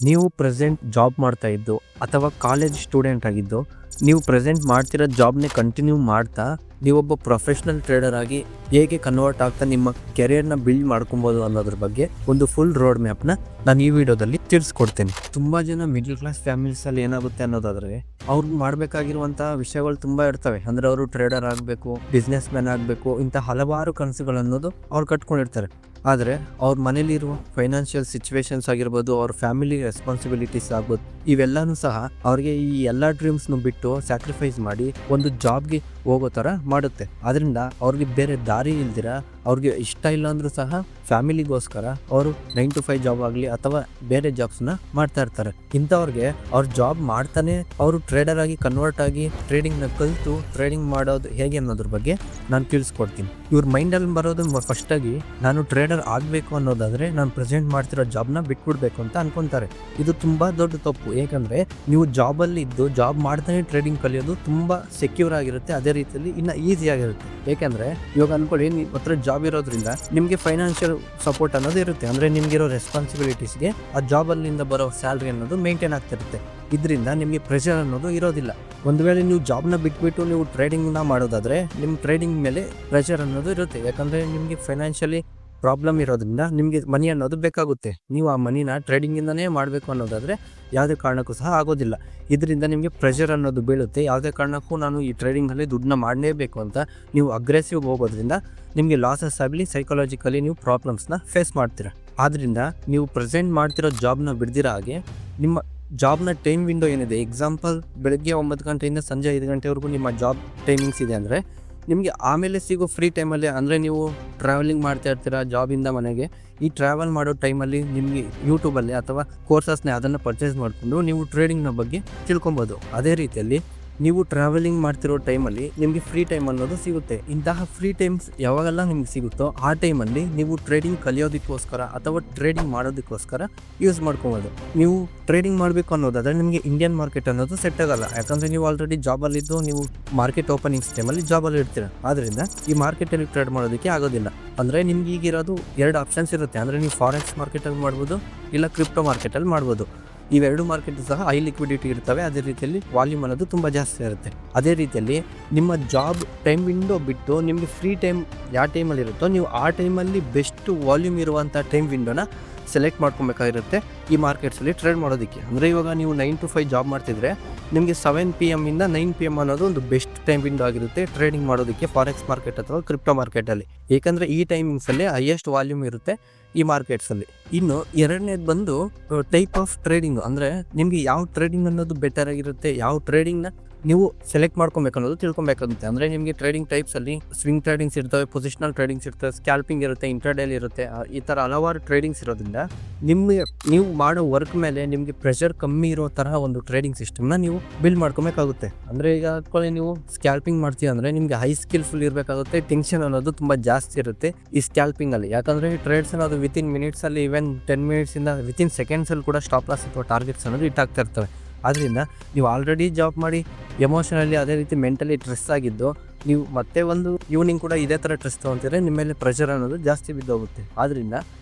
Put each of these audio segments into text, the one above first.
ನೀವು present job ಮಾಡ್ತಾ ಇದ್ದು ಅಥವಾ ಕಾಲೇಜ್ ಸ್ಟೂಡೆಂಟ್ ಆಗಿದ್ದು ನೀವು ಪ್ರೆಸೆಂಟ್ ಮಾಡ್ತಿರೋ ಜಾಬ್ನೇ ಕಂಟಿನ್ಯೂ ಮಾಡ್ತಾ ನೀವೊಬ್ಬ ಪ್ರೊಫೆಷ್ನಲ್ ಟ್ರೇಡರ್ ಆಗಿ ಹೇಗೆ ಕನ್ವರ್ಟ್ ಆಗ್ತಾ ನಿಮ್ಮ ಕೆರಿಯರ್ನ ಬಿಲ್ಡ್ ಮಾಡ್ಕೊಬೋದು ಅನ್ನೋದ್ರ ಬಗ್ಗೆ ಒಂದು ಫುಲ್ ರೋಡ್ ಮ್ಯಾಪ್ನ ನಾನು ಈ ವಿಡಿಯೋದಲ್ಲಿ ತಿಳಿಸ್ಕೊಡ್ತೇನೆ. ತುಂಬ ಜನ ಮಿಡ್ಲ್ ಕ್ಲಾಸ್ ಫ್ಯಾಮಿಲೀಸಲ್ಲಿ ಏನಾಗುತ್ತೆ ಅನ್ನೋದಾದರೆ ಅವ್ರು ಮಾಡಬೇಕಾಗಿರುವಂತಹ ವಿಷಯಗಳು ತುಂಬ ಇರ್ತವೆ. ಅಂದರೆ ಅವರು ಟ್ರೇಡರ್ ಆಗಬೇಕು, ಬಿಸ್ನೆಸ್ ಮ್ಯಾನ್ ಆಗಬೇಕು, ಇಂಥ ಹಲವಾರು ಕನಸುಗಳನ್ನೋದು ಅವ್ರು ಕಟ್ಕೊಂಡಿರ್ತಾರೆ. ಆದರೆ ಅವ್ರ ಮನೇಲಿರುವ ಫೈನಾನ್ಷಿಯಲ್ ಸಿಚುವೇಶನ್ಸ್ ಆಗಿರ್ಬೋದು, ಅವ್ರ ಫ್ಯಾಮಿಲಿ ರೆಸ್ಪಾನ್ಸಿಬಿಲಿಟೀಸ್ ಆಗ್ಬೋದು, ಇವೆಲ್ಲನೂ ಸಹ ಅವ್ರಿಗೆ ಈ ಎಲ್ಲ ಡ್ರೀಮ್ಸ್ನು ಬಿಟ್ಟು ಸ್ಯಾಕ್ರಿಫೈಸ್ ಮಾಡಿ ಒಂದು ಜಾಬ್ಗೆ ಹೋಗೋ ಥರ ಮಾಡುತ್ತೆ. ಅದರಿಂದ ಅವ್ರಿಗೆ ಬೇರೆ ದಾರಿ ಇಲ್ದಿರ ಅವ್ರಿಗೆ ಇಷ್ಟ ಇಲ್ಲ ಅಂದರೂ ಸಹ ಫ್ಯಾಮಿಲಿಗೋಸ್ಕರ ಅವರು 9 to 5 ಜಾಬ್ ಆಗಲಿ ಅಥವಾ ಬೇರೆ ಜಾಬ್ಸ್ನ ಮಾಡ್ತಾ ಇರ್ತಾರೆ. ಇಂಥವ್ರಿಗೆ ಅವ್ರ ಜಾಬ್ ಮಾಡ್ತಾನೆ ಅವರು ಟ್ರೇಡರ್ ಆಗಿ ಕನ್ವರ್ಟ್ ಆಗಿ ಟ್ರೇಡಿಂಗ್ನ ಕಲಿತು ಟ್ರೇಡಿಂಗ್ ಮಾಡೋದು ಹೇಗೆ ಅನ್ನೋದ್ರ ಬಗ್ಗೆ ನಾನು ತಿಳಿಸ್ಕೊಡ್ತೀನಿ. ಇವ್ರ ಮೈಂಡಲ್ಲಿ ಬರೋದು ಫಸ್ಟಾಗಿ ನಾನು ಟ್ರೇಡರ್ ಆಗಬೇಕು ಅನ್ನೋದಾದರೆ ನಾನು ಪ್ರೆಸೆಂಟ್ ಮಾಡ್ತಿರೋ ಜಾಬ್ನ ಬಿಟ್ಬಿಡ್ಬೇಕು ಅಂತ ಅನ್ಕೊತಾರೆ. ಇದು ತುಂಬ ದೊಡ್ಡ ತಪ್ಪು. ಏಕೆಂದರೆ ನೀವು ಜಾಬಲ್ಲಿ ಇದ್ದು ಜಾಬ್ ಮಾಡ್ತಾನೆ ಟ್ರೇಡಿಂಗ್ ಕಲಿಯೋದು ತುಂಬ ಸೆಕ್ಯೂರ್ ಆಗಿರುತ್ತೆ, ಅದೇ ರೀತಿಯಲ್ಲಿ ಇನ್ನು ಈಸಿ ಆಗಿರುತ್ತೆ. ಏಕೆಂದರೆ ಇವಾಗ ಅನ್ಕೊಳ್ಳಿ, ನಿಮ್ಮ ಹತ್ರ ಜಾಬ್ ಇರೋದ್ರಿಂದ ನಿಮಗೆ ಫೈನಾನ್ಷಿಯಲ್ ಸಪೋರ್ಟ್ ಅನ್ನೋದು ಇರುತ್ತೆ. ಅಂದರೆ ನಿಮಗಿರೋ ರೆಸ್ಪಾನ್ಸಿಬಿಲಿಟೀಸ್ಗೆ ಆ ಜಾಬಲ್ಲಿಂದ ಬರೋ ಸ್ಯಾಲ್ರಿ ಅನ್ನೋದು ಮೇಂಟೈನ್ ಆಗ್ತಿರುತ್ತೆ. ಇದರಿಂದ ನಿಮಗೆ ಪ್ರೆಷರ್ ಅನ್ನೋದು ಇರೋದಿಲ್ಲ. ಒಂದು ವೇಳೆ ನೀವು ಜಾಬ್ನ ಬಿಟ್ಬಿಟ್ಟು ನೀವು ಟ್ರೇಡಿಂಗ್ನ ಮಾಡೋದಾದರೆ ನಿಮ್ಮ ಟ್ರೇಡಿಂಗ್ ಮೇಲೆ ಪ್ರೆಷರ್ ಅನ್ನೋದು ಇರುತ್ತೆ. ಯಾಕಂದರೆ ನಿಮಗೆ ಫೈನಾನ್ಷಿಯಲಿ ಪ್ರಾಬ್ಲಮ್ ಇರೋದ್ರಿಂದ ನಿಮಗೆ ಮನಿ ಅನ್ನೋದು ಬೇಕಾಗುತ್ತೆ. ನೀವು ಆ ಮನಿನ ಟ್ರೇಡಿಂಗಿಂದನೇ ಮಾಡಬೇಕು ಅನ್ನೋದಾದರೆ ಯಾವುದೇ ಕಾರಣಕ್ಕೂ ಸಹ ಆಗೋದಿಲ್ಲ. ಇದರಿಂದ ನಿಮಗೆ ಪ್ರೆಷರ್ ಅನ್ನೋದು ಬೀಳುತ್ತೆ. ಯಾವುದೇ ಕಾರಣಕ್ಕೂ ನಾನು ಈ ಟ್ರೇಡಿಂಗಲ್ಲಿ ದುಡ್ಡನ್ನ ಮಾಡಲೇಬೇಕು ಅಂತ ನೀವು ಅಗ್ರೆಸಿವ್ ಹೋಗೋದ್ರಿಂದ ನಿಮಗೆ ಲಾಸಸ್ ಆಗಲಿ, ಸೈಕಾಲಜಿಕಲಿ ನೀವು ಪ್ರಾಬ್ಲಮ್ಸ್ನ ಫೇಸ್ ಮಾಡ್ತೀರಾ. ಆದ್ದರಿಂದ ನೀವು ಪ್ರೆಸೆಂಟ್ ಮಾಡ್ತಿರೋ ಜಾಬ್ನ ಬಿಡ್ದಿರೋ ಹಾಗೆ ನಿಮ್ಮ ಜಾಬ್ನ ಟೈಮ್ ವಿಂಡೋ ಏನಿದೆ, ಎಕ್ಸಾಂಪಲ್ ಬೆಳಗ್ಗೆ 9 ಗಂಟೆಯಿಂದ ಸಂಜೆ 5 ಗಂಟೆವರೆಗೂ ನಿಮ್ಮ ಜಾಬ್ ಟೈಮಿಂಗ್ಸ್ ಇದೆ ಅಂದರೆ ನಿಮಗೆ ಆಮೇಲೆ ಸಿಗೋ ಫ್ರೀ ಟೈಮಲ್ಲಿ, ಅಂದರೆ ನೀವು ಟ್ರಾವೆಲಿಂಗ್ ಮಾಡ್ತಾ ಇರ್ತೀರಾ ಜಾಬಿಂದ ಮನೆಗೆ, ಈ ಟ್ರಾವೆಲ್ ಮಾಡೋ ಟೈಮಲ್ಲಿ ನಿಮಗೆ ಯೂಟ್ಯೂಬಲ್ಲಿ ಅಥವಾ ಕೋರ್ಸಸ್ನ ಅದನ್ನು ಪರ್ಚೇಸ್ ಮಾಡಿಕೊಂಡು ನೀವು ಟ್ರೇಡಿಂಗ್ನ ಬಗ್ಗೆ ತಿಳ್ಕೊಬೋದು. ಅದೇ ರೀತಿಯಲ್ಲಿ ನೀವು ಟ್ರಾವೆಲಿಂಗ್ ಮಾಡ್ತಿರೋ ಟೈಮಲ್ಲಿ ನಿಮಗೆ ಫ್ರೀ ಟೈಮ್ ಅನ್ನೋದು ಸಿಗುತ್ತೆ. ಇಂತಹ ಫ್ರೀ ಟೈಮ್ಸ್ ಯಾವಾಗೆಲ್ಲ ನಿಮ್ಗೆ ಸಿಗುತ್ತೋ ಆ ಟೈಮಲ್ಲಿ ನೀವು ಟ್ರೇಡಿಂಗ್ ಕಲಿಯೋದಕ್ಕೋಸ್ಕರ ಅಥವಾ ಟ್ರೇಡಿಂಗ್ ಮಾಡೋದಕ್ಕೋಸ್ಕರ ಯೂಸ್ ಮಾಡ್ಕೊಬೋದು. ನೀವು ಟ್ರೇಡಿಂಗ್ ಮಾಡಬೇಕು ಅನ್ನೋದಾದರೆ ನಿಮಗೆ ಇಂಡಿಯನ್ ಮಾರ್ಕೆಟ್ ಅನ್ನೋದು ಸೆಟ್ ಆಗಲ್ಲ. ಯಾಕಂದರೆ ನೀವು ಆಲ್ರೆಡಿ ಜಾಬಲ್ಲಿದ್ದು ನೀವು ಮಾರ್ಕೆಟ್ ಓಪನಿಂಗ್ಸ್ ಟೈಮಲ್ಲಿ ಜಾಬಲ್ಲಿ ಇರ್ತೀರ. ಆದ್ದರಿಂದ ಈ ಮಾರ್ಕೆಟಲ್ಲಿ ಟ್ರೇಡ್ ಮಾಡೋದಕ್ಕೆ ಆಗೋದಿಲ್ಲ. ಅಂದರೆ ನಿಮ್ಗೆ ಈಗಿರೋದು 2 ಆಪ್ಷನ್ಸ್ ಇರುತ್ತೆ. ಅಂದರೆ ನೀವು ಫಾರೆಕ್ಸ್ ಮಾರ್ಕೆಟಲ್ಲಿ ಮಾಡ್ಬೋದು, ಇಲ್ಲ ಕ್ರಿಪ್ಟೋ ಮಾರ್ಕೆಟಲ್ಲಿ ಮಾಡ್ಬೋದು. ಇವೆರಡು ಮಾರ್ಕೆಟ್ ಸಹ ಹೈ ಲಿಕ್ವಿಡಿಟಿ ಇರ್ತವೆ. ಅದೇ ರೀತಿಯಲ್ಲಿ ವಾಲ್ಯೂಮ್ ಅನ್ನೋದು ತುಂಬ ಜಾಸ್ತಿ ಇರುತ್ತೆ. ಅದೇ ರೀತಿಯಲ್ಲಿ ನಿಮ್ಮ ಜಾಬ್ ಟೈಮ್ ವಿಂಡೋ ಬಿಟ್ಟು ನಿಮಗೆ ಫ್ರೀ ಟೈಮ್ ಯಾವ ಟೈಮಲ್ಲಿ ಇರುತ್ತೋ ನೀವು ಆ ಟೈಮಲ್ಲಿ ಬೆಸ್ಟ್ ವಾಲ್ಯೂಮ್ ಇರುವಂಥ ಟೈಮ್ ವಿಂಡೋನ ಸೆಲೆಕ್ಟ್ ಮಾಡ್ಕೊಬೇಕಾಗಿರುತ್ತೆ ಈ ಮಾರ್ಕೆಟ್ಸಲ್ಲಿ ಟ್ರೇಡ್ ಮಾಡೋದಕ್ಕೆ. ಅಂದರೆ ಇವಾಗ ನೀವು 9 to 5 ಜಾಬ್ ಮಾಡ್ತಿದ್ರೆ ನಿಮಗೆ 7 PM ಇಂದ 9 PM ಅನ್ನೋದು ಒಂದು ಬೆಸ್ಟ್ ಟೈಮ್ ವಿಂಡೋ ಆಗಿರುತ್ತೆ ಟ್ರೇಡಿಂಗ್ ಮಾಡೋದಕ್ಕೆ ಫಾರೆಕ್ಸ್ ಮಾರ್ಕೆಟ್ ಅಥವಾ ಕ್ರಿಪ್ಟೋ ಮಾರ್ಕೆಟಲ್ಲಿ. ಏಕೆಂದರೆ ಈ ಟೈಮಿಂಗ್ಸಲ್ಲಿ ಹೈಯೆಸ್ಟ್ ವಾಲ್ಯೂಮ್ ಇರುತ್ತೆ ಈ ಮಾರ್ಕೆಟ್ಸಲ್ಲಿ. ಇನ್ನು ಎರಡನೇದು ಬಂದು ಟೈಪ್ ಆಫ್ ಟ್ರೇಡಿಂಗ್. ಅಂದರೆ ನಿಮಗೆ ಯಾವ ಟ್ರೇಡಿಂಗ್ ಅನ್ನೋದು ಬೆಟರ್ ಆಗಿರುತ್ತೆ, ಯಾವ ಟ್ರೇಡಿಂಗ್ನ ನೀವು ಸೆಲೆಕ್ಟ್ ಮಾಡ್ಕೊಬೇಕು ಅನ್ನೋದು ತಿಳ್ಕೊಬೇಕಾಗುತ್ತೆ. ಅಂದರೆ ನಿಮಗೆ ಟ್ರೇಡಿಂಗ್ ಟೈಪ್ಸಲ್ಲಿ ಸ್ವಿಂಗ್ ಟ್ರೇಡಿಂಗ್ಸ್ ಇರ್ತವೆ, ಪೊಸಿಷನಲ್ ಟ್ರೇಡಿಂಗ್ಸ್ ಇರ್ತವೆ, ಸ್ಕ್ಯಾಲ್ಪಿಂಗ್ ಇರುತ್ತೆ, ಇಂಟ್ರಾಡೇಲಿ ಇರುತ್ತೆ. ಈ ಥರ ಹಲವಾರು ಟ್ರೇಡಿಂಗ್ಸ್ ಇರೋದ್ರಿಂದ ನಿಮಗೆ ನೀವು ಮಾಡೋ ವರ್ಕ್ ಮೇಲೆ ನಿಮಗೆ ಪ್ರೆಷರ್ ಕಮ್ಮಿ ಇರೋ ಥರ ಒಂದು ಟ್ರೇಡಿಂಗ್ ಸಿಸ್ಟಮ್ನ ನೀವು ಬಿಲ್ಡ್ ಮಾಡ್ಕೊಬೇಕಾಗುತ್ತೆ. ಅಂದರೆ ಈಗ ಅದ್ಕೊಳ್ಳಿ ನೀವು ಸ್ಕ್ಯಾಲ್ಪಿಂಗ್ ಮಾಡ್ತೀವಿ ಅಂದರೆ ನಿಮಗೆ ಹೈ ಸ್ಕಿಲ್ಫುಲ್ ಇರಬೇಕಾಗುತ್ತೆ. ಟೆನ್ಷನ್ ಅನ್ನೋದು ತುಂಬ ಜಾಸ್ತಿ ಇರುತ್ತೆ ಈ ಸ್ಕ್ಯಾಲ್ಪಿಂಗಲ್ಲಿ. ಯಾಕಂದರೆ ಈ ಟ್ರೇಡ್ಸ್ ಅನ್ನೋದು ವಿತಿನ್ ಮಿನಿಟ್ಸಲ್ಲಿ, ಈವನ್ 10 ಮಿನಿಟ್ಸಿಂದ ವಿತಿನ್ ಸೆಕೆಂಡ್ಸಲ್ಲಿ ಕೂಡ ಸ್ಟಾಪ್ ಲಾಸ್ ಅಥವಾ ಟಾರ್ಗೆಟ್ಸ್ ಅನ್ನೋದು ಇಟ್ಟಾಗ್ತಾ ಇರ್ತವೆ. ಆದ್ದರಿಂದ ನೀವು ಆಲ್ರೆಡಿ ಜಾಬ್ ಮಾಡಿ ಎಮೋಷನಲಿ ಅದೇ ರೀತಿ ಮೆಂಟಲಿ ಸ್ಟ್ರೆಸ್ ಆಗಿದ್ದು ನೀವು ಮತ್ತೆ ಒಂದು ಈವ್ನಿಂಗ್ ಕೂಡ ಇದೇ ಥರ ಸ್ಟ್ರೆಸ್ ತೊಗೊತಿದ್ರೆ ನಿಮ್ಮ ಮೇಲೆ ಪ್ರೆಷರ್ ಅನ್ನೋದು ಜಾಸ್ತಿ ಬಿದ್ದೋಗುತ್ತೆ. ಆದ್ದರಿಂದ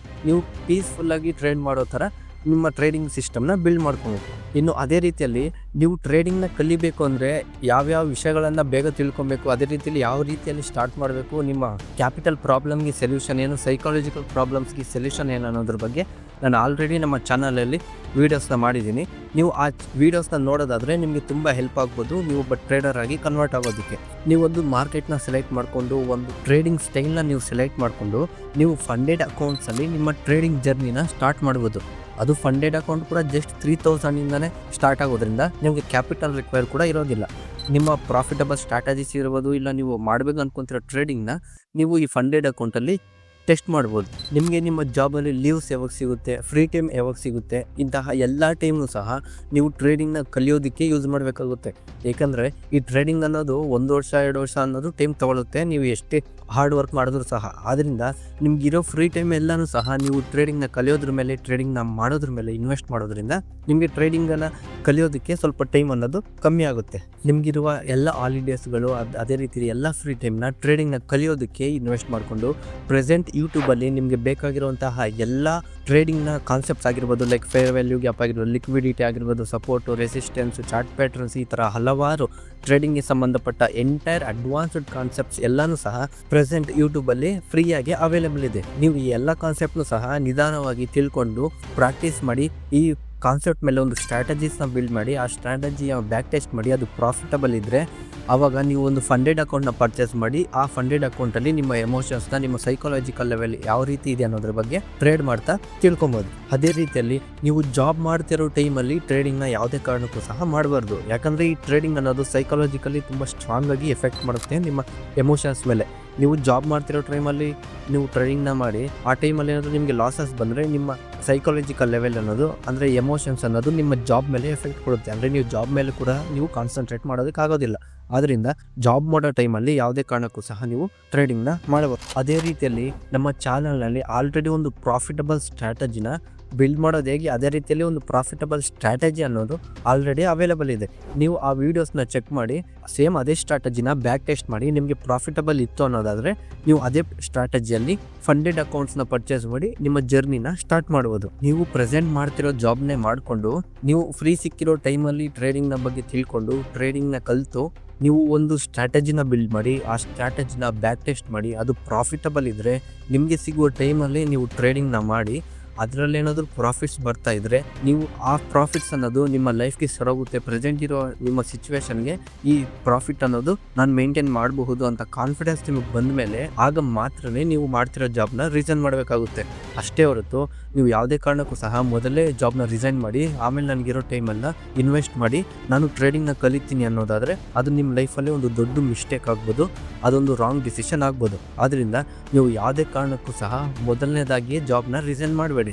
ನೀವು ಪೀಸ್ಫುಲ್ಲಾಗಿ ಟ್ರೇಡ್ ಮಾಡೋ ಥರ ನಿಮ್ಮ ಟ್ರೇಡಿಂಗ್ ಸಿಸ್ಟಮ್ನ ಬಿಲ್ಡ್ ಮಾಡ್ಕೊಬೇಕು. ಇನ್ನು ಅದೇ ರೀತಿಯಲ್ಲಿ ನೀವು ಟ್ರೇಡಿಂಗ್ನ ಕಲಿಬೇಕು ಅಂದರೆ ಯಾವ್ಯಾವ ವಿಷಯಗಳನ್ನು ಬೇಗ ತಿಳ್ಕೊಬೇಕು, ಅದೇ ರೀತಿಯಲ್ಲಿ ಯಾವ ರೀತಿಯಲ್ಲಿ ಸ್ಟಾರ್ಟ್ ಮಾಡಬೇಕು, ನಿಮ್ಮ ಕ್ಯಾಪಿಟಲ್ ಪ್ರಾಬ್ಲಮ್ಗೆ ಸೊಲ್ಯೂಷನ್ ಏನು, ಸೈಕಾಲಜಿಕಲ್ ಪ್ರಾಬ್ಲಮ್ಸ್ಗೆ ಸೊಲ್ಯೂಷನ್ ಏನು ಅನ್ನೋದ್ರ ಬಗ್ಗೆ ನಾನು ಆಲ್ರೆಡಿ ನಮ್ಮ ಚಾನಲಲ್ಲಿ ವೀಡಿಯೋಸ್ನ ಮಾಡಿದ್ದೀನಿ. ನೀವು ಆ ವೀಡಿಯೋಸ್ನ ನೋಡೋದಾದರೆ ನಿಮಗೆ ತುಂಬ ಹೆಲ್ಪ್ ಆಗ್ಬೋದು ನೀವು ಒಬ್ಬ ಟ್ರೇಡರ್ ಆಗಿ ಕನ್ವರ್ಟ್ ಆಗೋದಕ್ಕೆ. ನೀವೊಂದು ಮಾರ್ಕೆಟ್ನ ಸೆಲೆಕ್ಟ್ ಮಾಡಿಕೊಂಡು ಒಂದು ಟ್ರೇಡಿಂಗ್ ಸ್ಟೈಲ್ನ ನೀವು ಸೆಲೆಕ್ಟ್ ಮಾಡಿಕೊಂಡು ನೀವು ಫಂಡೆಡ್ ಅಕೌಂಟ್ಸಲ್ಲಿ ನಿಮ್ಮ ಟ್ರೇಡಿಂಗ್ ಜರ್ನಿನ ಸ್ಟಾರ್ಟ್ ಮಾಡ್ಬೋದು. ಅದು ಫಂಡೆಡ್ ಅಕೌಂಟ್ ಕೂಡ ಜಸ್ಟ್ 3000ಇಂದನೇ ಸ್ಟಾರ್ಟ್ ಆಗೋದ್ರಿಂದ ನಿಮಗೆ ಕ್ಯಾಪಿಟಲ್ ರಿಕ್ವೈರ್ ಕೂಡ ಇರೋದಿಲ್ಲ. ನಿಮ್ಮ ಪ್ರಾಫಿಟಬಲ್ ಸ್ಟ್ರಾಟಜೀಸ್ ಇರ್ಬೋದು, ಇಲ್ಲ ನೀವು ಮಾಡಬೇಕು ಅಂದ್ಕೊತಿರೋ ಟ್ರೇಡಿಂಗ್ನ ನೀವು ಈ ಫಂಡೆಡ್ ಅಕೌಂಟಲ್ಲಿ ಟೆಸ್ಟ್ ಮಾಡ್ಬೋದು. ನಿಮಗೆ ನಿಮ್ಮ ಜಾಬಲ್ಲಿ ಲೀವ್ಸ್ ಯಾವಾಗ ಸಿಗುತ್ತೆ, ಫ್ರೀ ಟೈಮ್ ಯಾವಾಗ ಸಿಗುತ್ತೆ, ಇಂತಹ ಎಲ್ಲ ಟೈಮ್ನು ಸಹ ನೀವು ಟ್ರೇಡಿಂಗ್ನ ಕಲಿಯೋದಕ್ಕೆ ಯೂಸ್ ಮಾಡಬೇಕಾಗುತ್ತೆ. ಏಕೆಂದರೆ ಈ ಟ್ರೇಡಿಂಗ್ ಅನ್ನೋದು 1 ವರ್ಷ 2 ವರ್ಷ ಅನ್ನೋದು ಟೈಮ್ ತೊಗೊಳುತ್ತೆ ನೀವು ಎಷ್ಟೇ ಹಾರ್ಡ್ ವರ್ಕ್ ಮಾಡಿದ್ರು ಸಹ. ಆದ್ದರಿಂದ ನಿಮಗಿರೋ ಫ್ರೀ ಟೈಮ್ ಎಲ್ಲನೂ ಸಹ ನೀವು ಟ್ರೇಡಿಂಗ್ನ ಕಲಿಯೋದ್ರ ಮೇಲೆ, ಟ್ರೇಡಿಂಗ್ನ ಮಾಡೋದ್ರ ಮೇಲೆ ಇನ್ವೆಸ್ಟ್ ಮಾಡೋದ್ರಿಂದ ನಿಮಗೆ ಟ್ರೇಡಿಂಗನ್ನು ಕಲಿಯೋದಕ್ಕೆ ಸ್ವಲ್ಪ ಟೈಮ್ ಅನ್ನೋದು ಕಮ್ಮಿ ಆಗುತ್ತೆ. ನಿಮಗಿರುವ ಎಲ್ಲ ಹಾಲಿಡೇಸ್ಗಳು ಅದೇ ರೀತಿ ಎಲ್ಲ ಫ್ರೀ ಟೈಮ್ನ ಟ್ರೇಡಿಂಗ್ನ ಕಲಿಯೋದಕ್ಕೆ ಇನ್ವೆಸ್ಟ್ ಮಾಡಿಕೊಂಡು ಪ್ರೆಸೆಂಟ್ ಯೂಟ್ಯೂಬಲ್ಲಿ ನಿಮಗೆ ಬೇಕಾಗಿರುವಂತಹ ಎಲ್ಲ ಟ್ರೇಡಿಂಗ್ನ ಕಾನ್ಸೆಪ್ಟ್ಸ್ ಆಗಿರ್ಬೋದು, ಲೈಕ್ ಫೇರ್ ವ್ಯಾಲ್ಯೂ ಗ್ಯಾಪ್ ಆಗಿರ್ಬೋದು, ಲಿಕ್ವಿಡಿಟಿ ಆಗಿರ್ಬೋದು, ಸಪೋರ್ಟು, ರೆಸಿಸ್ಟೆನ್ಸು, ಚಾರ್ಟ್ ಪ್ಯಾಟರ್ನ್ಸ್, ಈ ಥರ ಹಲವಾರು ಟ್ರೇಡಿಂಗ್ಗೆ ಸಂಬಂಧಪಟ್ಟ ಎಂಟೈರ್ ಅಡ್ವಾನ್ಸ್ಡ್ ಕಾನ್ಸೆಪ್ಟ್ಸ್ ಎಲ್ಲನೂ ಸಹ ಪ್ರೆಸೆಂಟ್ ಯೂಟ್ಯೂಬಲ್ಲಿ ಫ್ರೀಯಾಗಿ ಅವೈಲೇಬಲ್ ಇದೆ. ನೀವು ಈ ಎಲ್ಲ ಕಾನ್ಸೆಪ್ಟ್ನು ಸಹ ನಿಧಾನವಾಗಿ ತಿಳ್ಕೊಂಡು ಪ್ರಾಕ್ಟೀಸ್ ಮಾಡಿ, ಈ ಕಾನ್ಸೆಪ್ಟ್ ಮೇಲೆ ಒಂದು ಸ್ಟ್ರಾಟಜೀಸ್ನ ಬಿಲ್ಡ್ ಮಾಡಿ, ಆ ಸ್ಟ್ರಾಟಜಿಯ ಬ್ಯಾಕ್ ಟೆಸ್ಟ್ ಮಾಡಿ, ಅದು ಪ್ರಾಫಿಟಬಲ್ ಇದ್ದರೆ ಆವಾಗ ನೀವು ಒಂದು ಫಂಡೆಡ್ ಅಕೌಂಟ್ನ ಪರ್ಚೇಸ್ ಮಾಡಿ, ಆ ಫಂಡೆಡ್ ಅಕೌಂಟಲ್ಲಿ ನಿಮ್ಮ ಎಮೋಷನ್ಸ್ನ, ನಿಮ್ಮ ಸೈಕಾಲಜಿಕಲ್ ಲೆವೆಲ್ ಯಾವ ರೀತಿ ಇದೆ ಅನ್ನೋದ್ರ ಬಗ್ಗೆ ಟ್ರೇಡ್ ಮಾಡ್ತಾ ತಿಳ್ಕೊಬೋದು. ಅದೇ ರೀತಿಯಲ್ಲಿ ನೀವು ಜಾಬ್ ಮಾಡ್ತಿರೋ ಟೈಮಲ್ಲಿ ಟ್ರೇಡಿಂಗ್ನ ಯಾವುದೇ ಕಾರಣಕ್ಕೂ ಸಹ ಮಾಡಬಾರ್ದು. ಯಾಕಂದರೆ ಈ ಟ್ರೇಡಿಂಗ್ ಅನ್ನೋದು ಸೈಕಾಲಜಿಕಲಿ ತುಂಬ ಸ್ಟ್ರಾಂಗ್ ಆಗಿ ಎಫೆಕ್ಟ್ ಮಾಡುತ್ತೆ ನಿಮ್ಮ ಎಮೋಷನ್ಸ್ ಮೇಲೆ. ನೀವು ಜಾಬ್ ಮಾಡ್ತಿರೋ ಟೈಮಲ್ಲಿ ನೀವು ಟ್ರೇಡಿಂಗ್ನ ಮಾಡಿ, ಆ ಟೈಮಲ್ಲಿ ಏನಾದರೂ ನಿಮಗೆ ಲಾಸಸ್ ಬಂದರೆ ನಿಮ್ಮ ಸೈಕಾಲಜಿಕಲ್ ಲೆವೆಲ್ ಅನ್ನೋದು, ಅಂದರೆ ಎಮೋಷನ್ಸ್ ಅನ್ನೋದು ನಿಮ್ಮ ಜಾಬ್ ಮೇಲೆ ಎಫೆಕ್ಟ್ ಕೊಡುತ್ತೆ. ಅಂದರೆ ನೀವು ಜಾಬ್ ಮೇಲೆ ಕೂಡ ನೀವು ಕಾನ್ಸಂಟ್ರೇಟ್ ಮಾಡೋದಕ್ಕಾಗೋದಿಲ್ಲ. ಆದ್ದರಿಂದ ಜಾಬ್ ಮಾಡೋ ಟೈಮಲ್ಲಿ ಯಾವುದೇ ಕಾರಣಕ್ಕೂ ಸಹ ನೀವು ಟ್ರೇಡಿಂಗ್ನ ಮಾಡಬಹುದು. ಅದೇ ರೀತಿಯಲ್ಲಿ ನಮ್ಮ ಚಾನಲ್ನಲ್ಲಿ ಆಲ್ರೆಡಿ ಒಂದು ಪ್ರಾಫಿಟಬಲ್ ಸ್ಟ್ರಾಟಜಿನ ಬಿಲ್ಡ್ ಮಾಡೋದು ಹೇಗೆ, ಅದೇ ರೀತಿಯಲ್ಲಿ ಒಂದು ಪ್ರಾಫಿಟಬಲ್ ಸ್ಟ್ರಾಟಜಿ ಅನ್ನೋದು ಆಲ್ರೆಡಿ ಅವೈಲೇಬಲ್ ಇದೆ. ನೀವು ಆ ವೀಡಿಯೋಸ್ನ ಚೆಕ್ ಮಾಡಿ, ಸೇಮ್ ಅದೇ ಸ್ಟ್ರಾಟಜಿನ ಬ್ಯಾಕ್ ಟೆಸ್ಟ್ ಮಾಡಿ, ನಿಮಗೆ ಪ್ರಾಫಿಟಬಲ್ ಇತ್ತು ಅನ್ನೋದಾದರೆ ನೀವು ಅದೇ ಸ್ಟ್ರಾಟಜಿಯಲ್ಲಿ ಫಂಡೆಡ್ ಅಕೌಂಟ್ಸ್ನ ಪರ್ಚೇಸ್ ಮಾಡಿ ನಿಮ್ಮ ಜರ್ನಿನ ಸ್ಟಾರ್ಟ್ ಮಾಡ್ಬೋದು. ನೀವು ಪ್ರೆಸೆಂಟ್ ಮಾಡ್ತಿರೋ ಜಾಬ್ನೇ ಮಾಡಿಕೊಂಡು, ನೀವು ಫ್ರೀ ಸಿಕ್ಕಿರೋ ಟೈಮಲ್ಲಿ ಟ್ರೇಡಿಂಗ್ನ ಬಗ್ಗೆ ತಿಳ್ಕೊಂಡು, ಟ್ರೇಡಿಂಗ್ನ ಕಲಿತು ನೀವು ಒಂದು ಸ್ಟ್ರಾಟಜಿನ ಬಿಲ್ಡ್ ಮಾಡಿ, ಆ ಸ್ಟ್ರಾಟಜಿನ ಬ್ಯಾಕ್ ಟೆಸ್ಟ್ ಮಾಡಿ, ಅದು ಪ್ರಾಫಿಟಬಲ್ ಇದ್ದರೆ ನಿಮಗೆ ಸಿಗುವ ಟೈಮಲ್ಲಿ ನೀವು ಟ್ರೇಡಿಂಗ್ನ ಮಾಡಿ, ಅದರಲ್ಲೇನಾದರೂ ಪ್ರಾಫಿಟ್ಸ್ ಬರ್ತಾ ಇದ್ದರೆ ನೀವು ಆ ಪ್ರಾಫಿಟ್ಸ್ ಅನ್ನೋದು ನಿಮ್ಮ ಲೈಫ್ಗೆ ಸರೋಗುತ್ತೆ. ಪ್ರೆಸೆಂಟ್ ಇರೋ ನಿಮ್ಮ ಸಿಚುವೇಶನ್ಗೆ ಈ ಪ್ರಾಫಿಟ್ ಅನ್ನೋದು ನಾನು ಮೇಂಟೈನ್ ಮಾಡಬಹುದು ಅಂತ ಕಾನ್ಫಿಡೆನ್ಸ್ ನಿಮಗೆ ಬಂದ ಮೇಲೆ ಆಗ ಮಾತ್ರನೇ ನೀವು ಮಾಡ್ತಿರೋ ಜಾಬ್ನ ರಿಸೈನ್ ಮಾಡಬೇಕಾಗುತ್ತೆ. ಅಷ್ಟೇ ಹೊರತು ನೀವು ಯಾವುದೇ ಕಾರಣಕ್ಕೂ ಸಹ ಮೊದಲೇ ಜಾಬ್ನ ರಿಸೈನ್ ಮಾಡಿ ಆಮೇಲೆ ನನಗಿರೋ ಟೈಮನ್ನು ಇನ್ವೆಸ್ಟ್ ಮಾಡಿ ನಾನು ಟ್ರೇಡಿಂಗ್ನ ಕಲಿತೀನಿ ಅನ್ನೋದಾದರೆ ಅದು ನಿಮ್ಮ ಲೈಫಲ್ಲಿ ಒಂದು ದೊಡ್ಡ ಮಿಸ್ಟೇಕ್ ಆಗ್ಬೋದು, ಅದೊಂದು ರಾಂಗ್ ಡಿಸಿಷನ್ ಆಗ್ಬೋದು. ಆದ್ದರಿಂದ ನೀವು ಯಾವುದೇ ಕಾರಣಕ್ಕೂ ಸಹ ಮೊದಲನೇದಾಗಿಯೇ ಜಾಬ್ನ ರಿಸೈನ್ ಮಾಡಬೇಡಿ.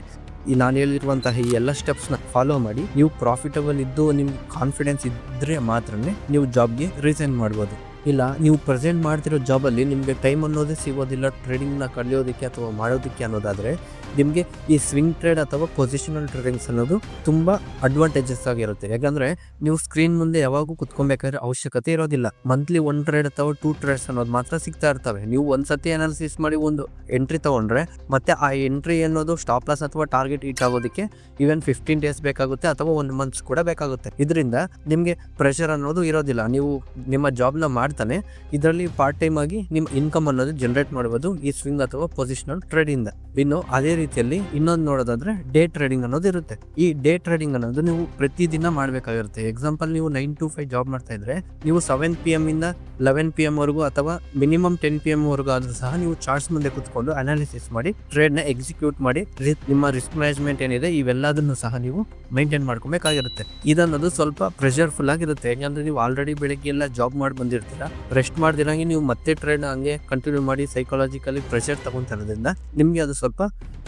ಈ ನಾನು ಹೇಳಿರುವಂತಹ ಈ ಎಲ್ಲ ಸ್ಟೆಪ್ಸ್ನ ಫಾಲೋ ಮಾಡಿ, ನೀವು ಪ್ರಾಫಿಟಬಲ್ ಇದ್ದು ನಿಮ್ಗೆ ಕಾನ್ಫಿಡೆನ್ಸ್ ಇದ್ದರೆ ಮಾತ್ರನೇ ನೀವು ಜಾಬ್ಗೆ ರಿಸೈನ್ ಮಾಡ್ಬೋದು. ಇಲ್ಲ ನೀವು ಪ್ರೆಸೆಂಟ್ ಮಾಡ್ತಿರೋ ಜಾಬಲ್ಲಿ ನಿಮಗೆ ಟೈಮ್ ಅನ್ನೋದೇ ಸಿಗೋದಿಲ್ಲ ಟ್ರೇಡಿಂಗ್ನ ಕಲಿಯೋದಕ್ಕೆ ಅಥವಾ ಮಾಡೋದಕ್ಕೆ ಅನ್ನೋದಾದರೆ, ನಿಮಗೆ ಈ ಸ್ವಿಂಗ್ ಟ್ರೇಡ್ ಅಥವಾ ಪೊಸಿಷನಲ್ ಟ್ರೇಡಿಂಗ್ಸ್ ಅನ್ನೋದು ತುಂಬ ಅಡ್ವಾಂಟೇಜಸ್ ಆಗಿರುತ್ತೆ. ಯಾಕಂದರೆ ನೀವು ಸ್ಕ್ರೀನ್ ಮುಂದೆ ಯಾವಾಗೂ ಕುತ್ಕೊಬೇಕಾದ್ರೆ ಅವಶ್ಯಕತೆ ಇರೋದಿಲ್ಲ. ಮಂತ್ಲಿ 1 ಟ್ರೇಡ್ ಅಥವಾ 2 ಟ್ರೇಡ್ಸ್ ಅನ್ನೋದು ಮಾತ್ರ ಸಿಗ್ತಾ ಇರ್ತವೆ. ನೀವು ಒಂದು ಸತಿ ಅನಾಲಿಸಿಸ್ ಮಾಡಿ ಒಂದು ಎಂಟ್ರಿ ತೊಗೊಂಡ್ರೆ ಮತ್ತೆ ಆ ಎಂಟ್ರಿ ಅನ್ನೋದು ಸ್ಟಾಪ್ ಲಾಸ್ ಅಥವಾ ಟಾರ್ಗೆಟ್ ಹಿಟ್ ಆಗೋದಕ್ಕೆ ಈವನ್ 15 ಡೇಸ್ ಬೇಕಾಗುತ್ತೆ ಅಥವಾ 1 ಮಂತ್ಸ್ ಕೂಡ ಬೇಕಾಗುತ್ತೆ. ಇದರಿಂದ ನಿಮಗೆ ಪ್ರೆಷರ್ ಅನ್ನೋದು ಇರೋದಿಲ್ಲ. ನೀವು ನಿಮ್ಮ ಜಾಬ್ನ ಮಾಡ್ತಾನೆ ಇದರಲ್ಲಿ ಪಾರ್ಟ್ ಟೈಮ್ ಆಗಿ ನಿಮ್ಮ ಇನ್ಕಮ್ ಅನ್ನೋದು ಜನರೇಟ್ ಮಾಡ್ಬೋದು ಈ ಸ್ವಿಂಗ್ ಅಥವಾ ಪೊಸಿಷನಲ್ ಟ್ರೇಡಿಂದ. ಇನ್ನು ಅದೇ ರೀತಿಯಲ್ಲಿ ಇನ್ನೊಂದು ನೋಡೋದಾದ್ರೆ ಡೇ ಟ್ರೇಡಿಂಗ್ ಅನ್ನೋದು ಇರುತ್ತೆ. ಈ ಡೇ ಟ್ರೇಡಿಂಗ್ ಅನ್ನೋದು ನೀವು ಪ್ರತಿದಿನ ಮಾಡಬೇಕಾಗಿರುತ್ತೆ. ಎಕ್ಸಾಂಪಲ್, ನೀವು 9 to 5 ಜಾಬ್ ಮಾಡ್ತಾ ಇದ್ರೆ ನೀವು 7 PM ಇಂದ 11 PM ವರೆಗೂ ಅಥವಾ ಮಿನಿಮಮ್ 10 PM ವರೆಗೂ ಆದ್ರೂ ಸಹ ನೀವು ಚಾರ್ಟ್ಸ್ ಮುಂದೆ ಕುತ್ಕೊಂಡು ಅನಾಲಿಸಿಸ್ ಮಾಡಿ ಟ್ರೇಡ್ನ ಎಕ್ಸಿಕ್ಯೂಟ್ ಮಾಡಿ ನಿಮ್ಮ ರಿಸ್ಕ್ ಮ್ಯಾನೇಜ್ಮೆಂಟ್ ಏನಿದೆ ಇವೆಲ್ಲದನ್ನು ಸಹ ನೀವು ಮೇಂಟೈನ್ ಮಾಡ್ಕೊಬೇಕಾಗಿರುತ್ತೆ. ಇದನ್ನೋದು ಸ್ವಲ್ಪ ಪ್ರೆಷರ್ಫುಲ್ ಆಗಿರುತ್ತೆ. ಯಾಕಂದ್ರೆ ನೀವು ಆಲ್ರೆಡಿ ಬೆಳಗ್ಗೆ ಎಲ್ಲ ಜಾಬ್ ಮಾಡಿ ಬಂದಿರ್ತೀರಾ, ರೆಸ್ಟ್ ಮಾಡ್ದಿರಂಗೆ ನೀವು ಮತ್ತೆ ಟ್ರೇಡ್ನ ಹಂಗೆ ಕಂಟಿನ್ಯೂ ಮಾಡಿ ಸೈಕಾಲಜಿಕಲಿ ಪ್ರೆಷರ್ ತಗೊಂತಿರೋದ್ರಿಂದ ನಿಮಗೆ ಅದು ಸ್ವಲ್ಪ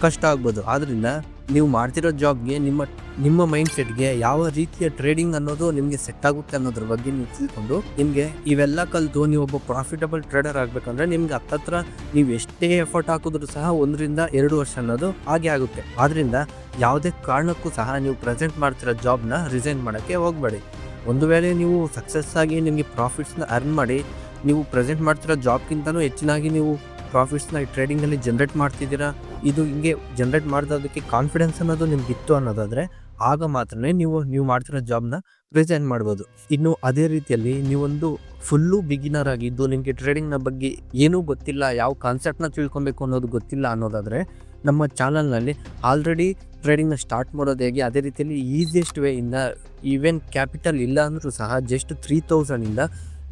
ಕಷ್ಟ ಆಗ್ಬೋದು. ಆದ್ರಿಂದ ನೀವು ಮಾಡ್ತಿರೋ ಜಾಬ್ಗೆ ನಿಮ್ಮ ಮೈಂಡ್ ಸೆಟ್ಗೆ ಯಾವ ರೀತಿಯ ಟ್ರೇಡಿಂಗ್ ಅನ್ನೋದು ನಿಮಗೆ ಸೆಟ್ ಆಗುತ್ತೆ ಅನ್ನೋದ್ರ ಬಗ್ಗೆ ನೀವು ತಿಳ್ಕೊಂಡು, ನಿಮಗೆ ಇವೆಲ್ಲ ಕಲಿತು ನೀವು ಒಬ್ಬ ಪ್ರಾಫಿಟಬಲ್ ಟ್ರೇಡರ್ ಆಗಬೇಕಂದ್ರೆ ನಿಮ್ಗೆ ಹತ್ತತ್ರ ನೀವು ಎಷ್ಟೇ ಎಫರ್ಟ್ ಹಾಕಿದ್ರು ಸಹ 1 ರಿಂದ 2 ವರ್ಷ ಅನ್ನೋದು ಹಾಗೆ ಆಗುತ್ತೆ. ಆದ್ರಿಂದ ಯಾವುದೇ ಕಾರಣಕ್ಕೂ ಸಹ ನೀವು ಪ್ರೆಸೆಂಟ್ ಮಾಡ್ತಿರೋ ಜಾಬ್ನ ರಿಸೈನ್ ಮಾಡೋಕ್ಕೆ ಹೋಗಬೇಡಿ. ಒಂದು ವೇಳೆ ನೀವು ಸಕ್ಸಸ್ ಆಗಿ ನಿಮಗೆ ಪ್ರಾಫಿಟ್ಸ್ನ ಅರ್ನ್ ಮಾಡಿ ನೀವು ಪ್ರೆಸೆಂಟ್ ಮಾಡ್ತಿರೋ ಜಾಬ್ಗಿಂತಲೂ ಹೆಚ್ಚಿನಾಗಿ ನೀವು ಪ್ರಾಫಿಟ್ಸ್ನ ಈ ಟ್ರೇಡಿಂಗಲ್ಲಿ ಜನರೇಟ್ ಮಾಡ್ತಿದ್ದೀರಾ, ಇದು ಹಿಂಗೆ ಜನರೇಟ್ ಮಾಡೋದಕ್ಕೆ ಕಾನ್ಫಿಡೆನ್ಸ್ ಅನ್ನೋದು ನಿಮ್ಗೆ ಇತ್ತು ಅನ್ನೋದಾದರೆ ಆಗ ಮಾತ್ರನೇ ನೀವು ಮಾಡ್ತಿರೋ ಜಾಬ್ನ ರಿಸೈನ್ ಮಾಡ್ಬೋದು. ಇನ್ನು ಅದೇ ರೀತಿಯಲ್ಲಿ ನೀವೊಂದು ಫುಲ್ಲು ಬಿಗಿನರ್ ಆಗಿದ್ದು ನಿಮಗೆ ಟ್ರೇಡಿಂಗ್ನ ಬಗ್ಗೆ ಏನೂ ಗೊತ್ತಿಲ್ಲ, ಯಾವ ಕಾನ್ಸೆಪ್ಟ್ನ ತಿಳ್ಕೊಬೇಕು ಅನ್ನೋದು ಗೊತ್ತಿಲ್ಲ ಅನ್ನೋದಾದರೆ ನಮ್ಮ ಚಾನಲ್ನಲ್ಲಿ ಆಲ್ರೆಡಿ ಟ್ರೇಡಿಂಗ್ನ ಸ್ಟಾರ್ಟ್ ಮಾಡೋದು ಹೇಗೆ, ಅದೇ ರೀತಿಯಲ್ಲಿ ಈಸಿಯೆಸ್ಟ್ ವೇಯಿಂದ ಈವನ್ ಕ್ಯಾಪಿಟಲ್ ಇಲ್ಲ ಅಂದರೂ ಸಹ ಜಸ್ಟ್ 3000ಇಂದ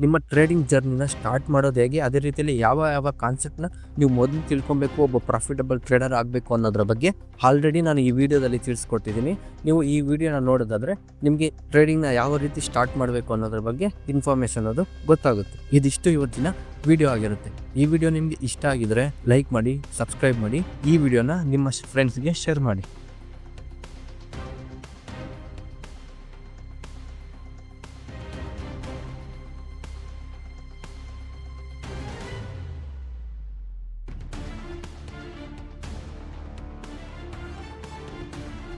ನಿಮ್ಮ ಟ್ರೇಡಿಂಗ್ ಜರ್ನಿನ ಸ್ಟಾರ್ಟ್ ಮಾಡೋದು ಹೇಗೆ, ಅದೇ ರೀತಿಯಲ್ಲಿ ಯಾವ ಕಾನ್ಸೆಪ್ಟ್ನ ನೀವು ಮೊದಲು ತಿಳ್ಕೊಬೇಕು ಒಬ್ಬ ಪ್ರಾಫಿಟಬಲ್ ಟ್ರೇಡರ್ ಆಗಬೇಕು ಅನ್ನೋದ್ರ ಬಗ್ಗೆ ಆಲ್ರೆಡಿ ನಾನು ಈ ವಿಡಿಯೋದಲ್ಲಿ ತಿಳಿಸ್ಕೊಟ್ಟಿದ್ದೀನಿ. ನೀವು ಈ ವಿಡಿಯೋನ ನೋಡೋದಾದರೆ ನಿಮಗೆ ಟ್ರೇಡಿಂಗ್ನ ಯಾವ ರೀತಿ ಸ್ಟಾರ್ಟ್ ಮಾಡಬೇಕು ಅನ್ನೋದ್ರ ಬಗ್ಗೆ ಇನ್ಫಾರ್ಮೇಷನ್ ಅನ್ನೋದು ಗೊತ್ತಾಗುತ್ತೆ. ಇದಿಷ್ಟು ಇವತ್ತಿನ ವಿಡಿಯೋ ಆಗಿರುತ್ತೆ. ಈ ವಿಡಿಯೋ ನಿಮಗೆ ಇಷ್ಟ ಆಗಿದ್ರೆ ಲೈಕ್ ಮಾಡಿ, ಸಬ್ಸ್ಕ್ರೈಬ್ ಮಾಡಿ, ಈ ವಿಡಿಯೋನ ನಿಮ್ಮ ಫ್ರೆಂಡ್ಸ್ಗೆ ಶೇರ್ ಮಾಡಿ.